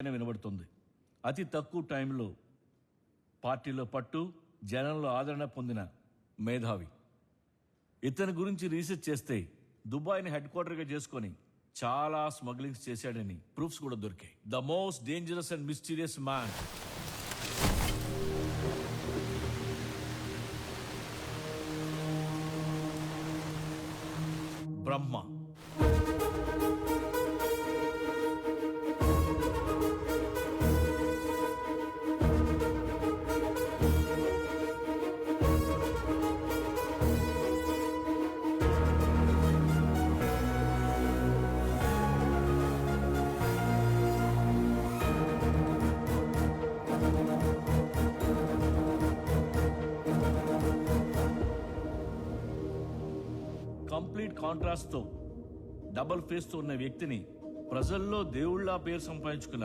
వినబడుతుంది. అతి తక్కువ టైంలో పార్టీలో పట్టు, జనంలో ఆదరణ పొందిన మేధావి. ఇతని గురించి రీసెర్చ్ చేస్తే దుబాయ్ని హెడ్ క్వార్టర్గా చేసుకొని చాలా స్మగ్లింగ్స్ చేశాడని ప్రూఫ్స్ కూడా దొరికాయి. The most dangerous and mysterious man. Brahma. Complete contrast తో డబుల్ ఫేస్ తో ఉన్న వ్యక్తిని ప్రజల్లో దేవుళ్ళ పేరు సంపాదించుకున్నారు.